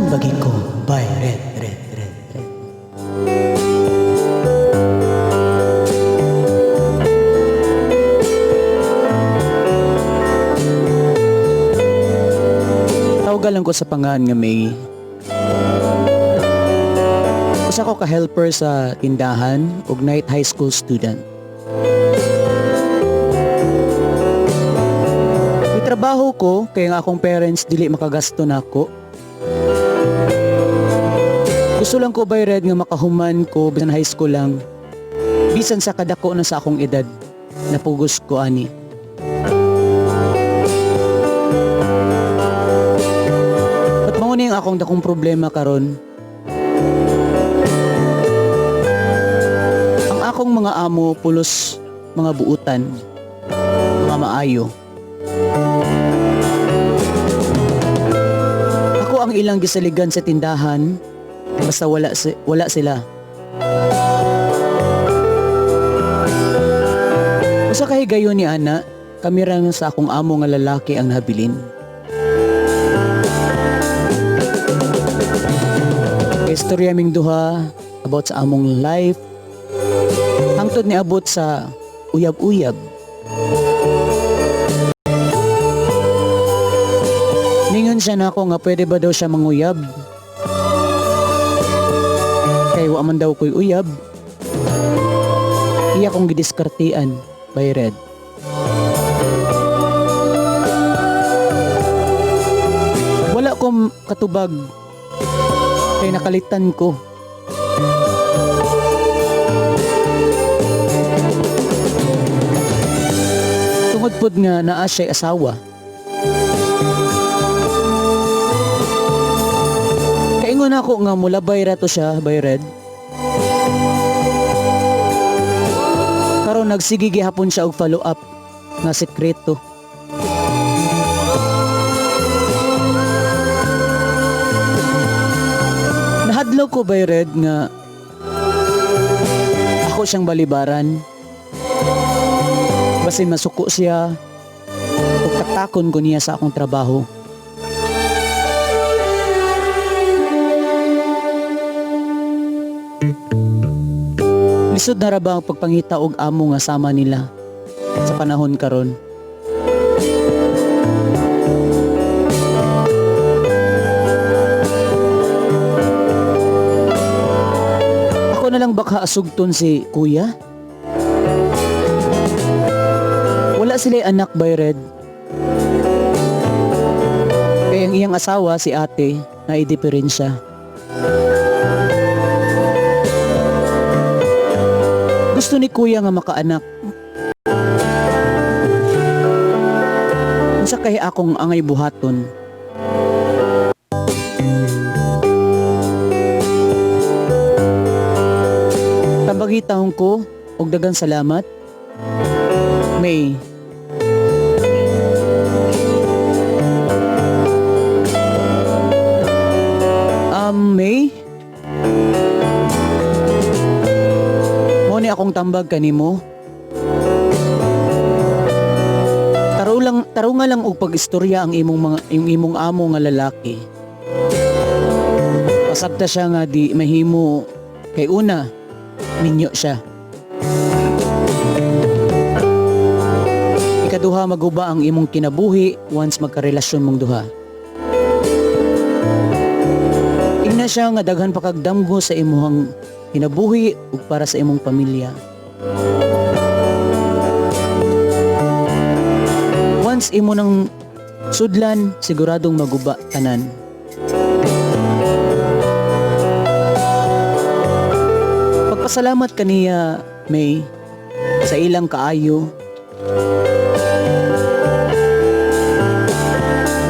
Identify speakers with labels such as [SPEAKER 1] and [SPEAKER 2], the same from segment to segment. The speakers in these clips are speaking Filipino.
[SPEAKER 1] Tambagi ko by Red Red Red Red. Tawagan ko sa pangan nga May. Usa ko ka-helper sa tindahan ug night high school student. Trabaho ko kay nga akong parents dili makagasto nako. Gusto lang ko by Red nga makahuman ko bisan high school lang. Bisan sa kadako na sa akong edad, napugos ko ani. At mao ni ang akong dakong problema karon. Ang akong mga amo pulos mga buutan, mga maayo. Ako ang ilang gisaligan sa tindahan basta wala sila. Usa ka higayon ni ana, kami lang sa akong amo nga lalaki ang nabilin. Istorya ming duha about sa among life hangtod ni abot sa uyab-uyab. Ningon siya na ako nga pwede ba daw siya manguyab. Kaya wa man daw ko'y uyab. Iya kong gidiskartian by Red. Wala kong katubag kay nakalitan ko. Tungod pod nga naa siya'y asawa. Kaingon ako nga mulabay rato siya by Red. Karon nagsige gihapon siya og follow up nga sekreto. Nahadlaw ko by Red nga ako siyang balibaran. Basin masuko siya ug katakon ko niya sa akong trabaho. Lisod na ra ba ang pagpangita og amo nga sama nila sa panahon karon? Ako na lang baka asugton si kuya? Wala sila anak by Red. Kaya ang iyang asawa si ate na idiperensya. Gusto ni kuya nga makaanak. Unsa kay akong angay buhaton? Tabagitahon ko og daghang salamat. May. May. Ni akong tambag kanimo. Taro nga lang og pagistorya ang imong amo nga lalaki. Pasabta siya nga di mahimo kay una minyo siya. Ikaduha maguba ang imong kinabuhi once magkarelasyon mong duha. Ingna siya nga daghan pa kag damgo sa imong kinabuhi ug para sa imong pamilya. Once imo nang sudlan, siguradong maguba tanan. Pagpasalamat kaniya May sa ilang kaayo.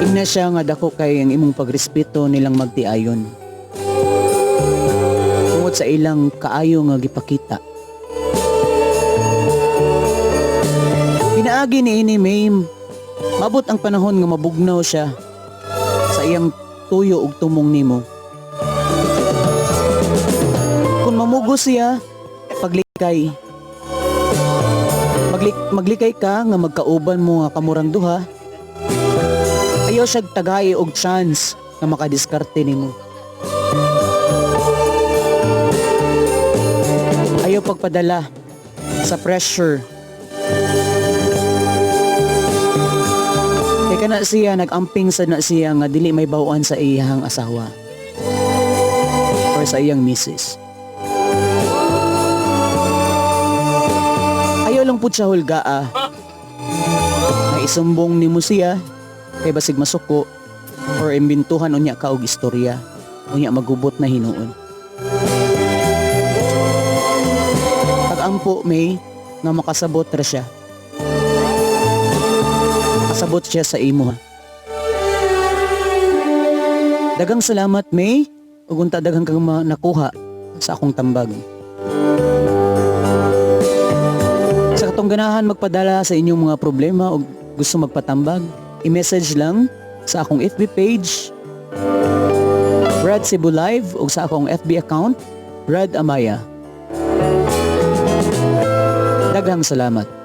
[SPEAKER 1] Ingna siya nga dako kay ang imong pagrespeto nilang magtiayon. Sa ilang kaayo nga gipakita. Pinaagi ni ini May, mabot ang panahon nga mabugnaw siya sa iyang tuyo ug tumong nimo. Kung mamugo siya, paglikay. Maglikay ka nga magkauban mo nga kamurang duha. Ayaw siya tagay og chance nga makadiskarte nimo. pagpadala sa pressure. Kaya ka na siya, nag-amping sa na siya nga dili may bawaan sa iyang asawa or sa iyang misis. Ayaw lang po siya hulgaa na isumbong ni mo siya kay basig masuko or imbintuhan unya ka og istorya unya magubot na hinuon. Pag-ampo may nga makasabot ra siya. Kasabot siya sa imo. Dagang salamat May ug unta daghang kang nakuha sa akong tambag. Sa katong ganahan magpadala sa inyong mga problema o gusto magpatambag, i-message lang sa akong FB page Brad Cebu Live o sa akong FB account Brad Amaya. Daghang salamat.